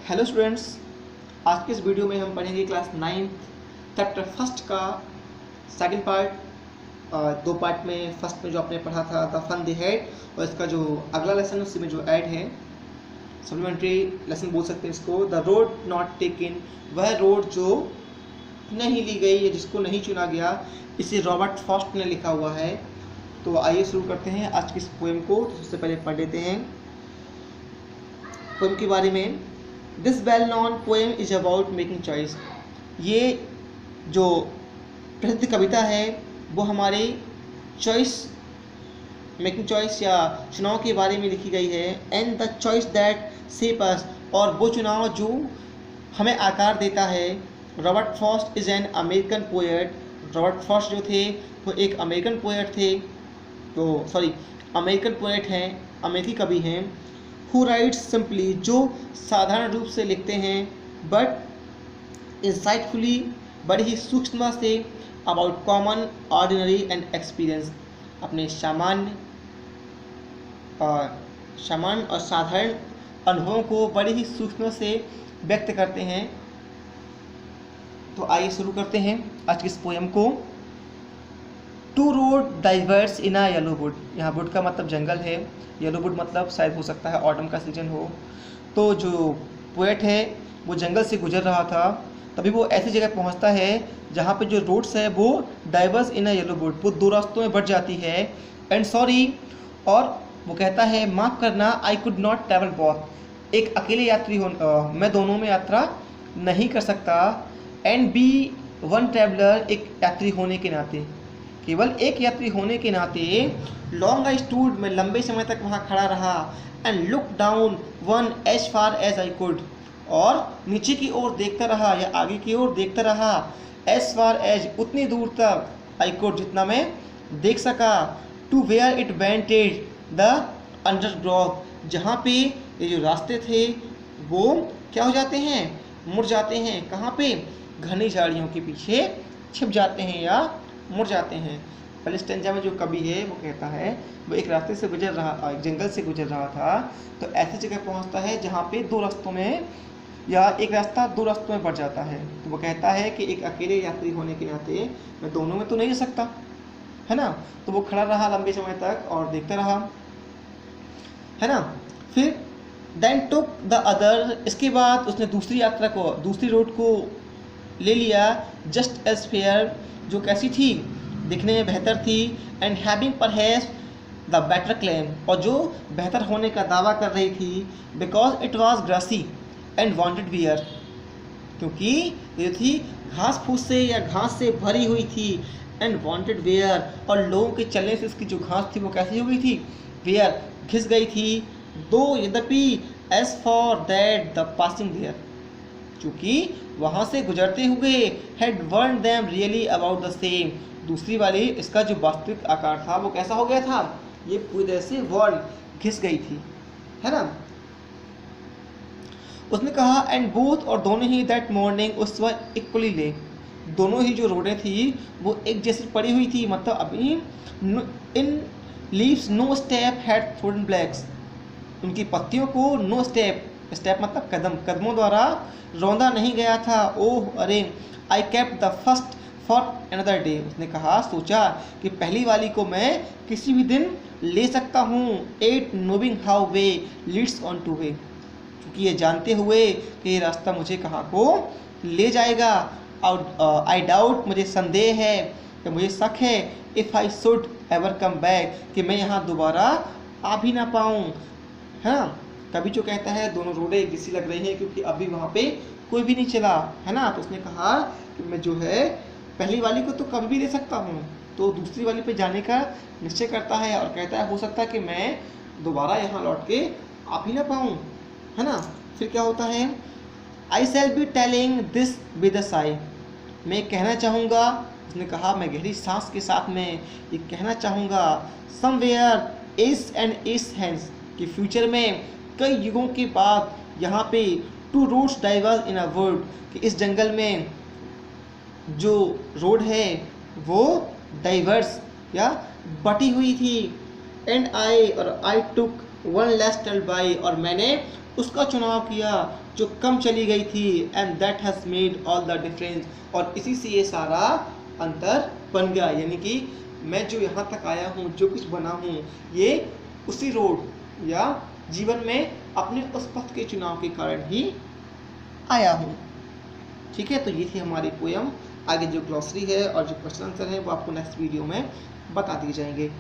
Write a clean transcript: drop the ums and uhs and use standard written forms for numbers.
Hello students, आज के इस वीडियो में हम पढ़ेंगे क्लास 9 चैप्टर फर्स्ट का सेकंड पार्ट। दो पार्ट में फर्स्ट में जो आपने पढ़ा था द फन द हेड, और इसका जो अगला लेसन उसी में जो ऐड है सप्लीमेंट्री लेसन बोल सकते हैं इसको। द रोड नॉट टेकन, वह रोड जो नहीं ली गई या जिसको नहीं चुना गया, इसे रॉबर्ट फ्रॉस्ट ने लिखा हुआ है। तो आइए शुरू करते हैं आज की इस पोएम को। तो सबसे पहले पढ़ लेते हैं पोएम के बारे में। This well non poem is about making choice. ये जो प्रसिद्ध कविता है वो हमारे चॉइस मेकिंग चॉइस या चुनाव के बारे में लिखी गई है। And the choice that shape us, और वो चुनाव जो हमें आकार देता है। Robert Frost is an American poet. Robert Frost जो थे वो एक अमेरिकन पोएट थे, तो अमेरिकन पोएट हैं, अमेरिकी कवि हैं। हु राइट्स सिंपली, जो साधारण रूप से लिखते हैं, बट इंसाइटफुली, बड़ी ही सूक्ष्म से, about common ordinary and experience, अपने सामान्य और साधारण अनुभवों को बड़ी ही सूक्ष्म से व्यक्त करते हैं। तो आइए शुरू करते हैं आज की इस पोएम को। Two road diverse in a yellow wood, यहाँ वुड का मतलब जंगल है, येलो वुड मतलब शायद हो सकता है ऑटम का सीजन हो। तो जो पोएट है वो जंगल से गुजर रहा था, तभी वो ऐसी जगह पहुंचता है जहाँ पे जो रोड्स है वो diverse in a yellow would, वो दो रास्तों में बढ़ जाती है। एंड सॉरी, और वो कहता है माफ़ करना, I could not travel both, एक अकेले यात्री मैं दोनों में यात्रा नहीं कर सकता। एंड बी वन ट्रैवलर, एक यात्री होने के नाते, केवल एक यात्री होने के नाते। लॉन्ग आई स्टूड, मैं लंबे समय तक वहाँ खड़ा रहा। And look down one as far as I could, और नीचे की ओर देखता रहा या आगे की ओर देखता रहा। एज फार एज, उतनी दूर तक, आई कुड, जितना मैं देख सका। To where it vented the undergrowth, जहाँ पे ये जो रास्ते थे वो क्या हो जाते हैं, मुड़ जाते हैं। कहाँ पे, घनी झाड़ियों के पीछे छिप जाते हैं या मुड़ जाते हैं। पहले स्टेंजा में जो कवि है वो कहता है वो एक रास्ते से गुजर रहा, एक जंगल से गुजर रहा था, तो ऐसी जगह पहुंचता है जहाँ पे दो रास्तों में या एक रास्ता दो रास्तों में बढ़ जाता है। तो वो कहता है कि एक अकेले यात्री होने के नाते मैं दोनों में तो नहीं रह सकता, है ना। तो वो खड़ा रहा लंबे समय तक और देखता रहा, है ना। फिर देन टुक द अदर, इसके बाद उसने दूसरी यात्रा को, दूसरी रोड को ले लिया। जस्ट एज फेयर, जो कैसी थी, दिखने में बेहतर थी। And having perhaps the better claim, और जो बेहतर होने का दावा कर रही थी। Because it was grassy and wanted wear, क्योंकि ये थी घास फूस से या घास से भरी हुई थी। एंड वांटेड वेयर, और लोगों के चलने से इसकी जो घास थी वो कैसी हो गई थी, वेयर, घिस गई थी। दो यद्यपि as for that the passing there, चूँकि वहाँ से गुजरते हुए had worn them really about the same, दूसरी वाली इसका जो वास्तविक आकार था वो कैसा हो गया था, ये पूरी तरह से वर्न, घिस गई थी, है ना। उसने कहा एंड बोथ, और दोनों ही दैट मॉर्निंग, उस वक्त इक्वली ले, दोनों ही जो रोडें थी वो एक जैसी पड़ी हुई थी। मतलब अभी in leaves no step had thrown blacks, उनकी पत्तियों को नो स्टेप, स्टेप मतलब कदम, कदमों द्वारा रौंदा नहीं गया था। ओह अरे, I kept the first for another day, उसने कहा, सोचा कि पहली वाली को मैं किसी भी दिन ले सकता हूँ। At knowing how way leads on to way, क्योंकि ये जानते हुए कि ये रास्ता मुझे कहाँ को ले जाएगा। और आई डाउट, मुझे संदेह है कि मुझे शक है, if I should ever come back, कि मैं यहाँ दोबारा आ भी ना पाऊँ, है ना। कभी जो कहता है दोनों रोडें एक जैसी लग रही हैं क्योंकि अभी वहाँ पे कोई भी नहीं चला, है ना। तो उसने कहा कि मैं जो है पहली वाली को तो कभी भी ले सकता हूँ, तो दूसरी वाली पे जाने का निश्चय करता है और कहता है हो सकता है कि मैं दोबारा यहाँ लौट के आ भी ना पाऊँ, है ना। फिर क्या होता है, I shall be telling this with a sigh, मैं कहना चाहूँगा, उसने कहा मैं गहरी सांस के साथ में ये कहना चाहूँगा। Somewhere is and is hence, कि फ्यूचर में कई युगों के बाद यहाँ पे two roads diverse in a world, कि इस जंगल में जो रोड है वो डाइवर्स या बटी हुई थी। एंड आई, और आई टुक वन लास्ट टल बाई, और मैंने उसका चुनाव किया जो कम चली गई थी, and that has made all the difference, और इसी से ये सारा अंतर बन गया। यानी कि मैं जो यहाँ तक आया हूँ, जो कुछ बना हूँ, ये उसी रोड या जीवन में अपने उस पथ के चुनाव के कारण ही आया हूँ। ठीक है, तो ये थी हमारी पोयम। आगे जो ग्लॉसरी है और जो क्वेश्चन आंसर है वो आपको नेक्स्ट वीडियो में बता दिए जाएंगे।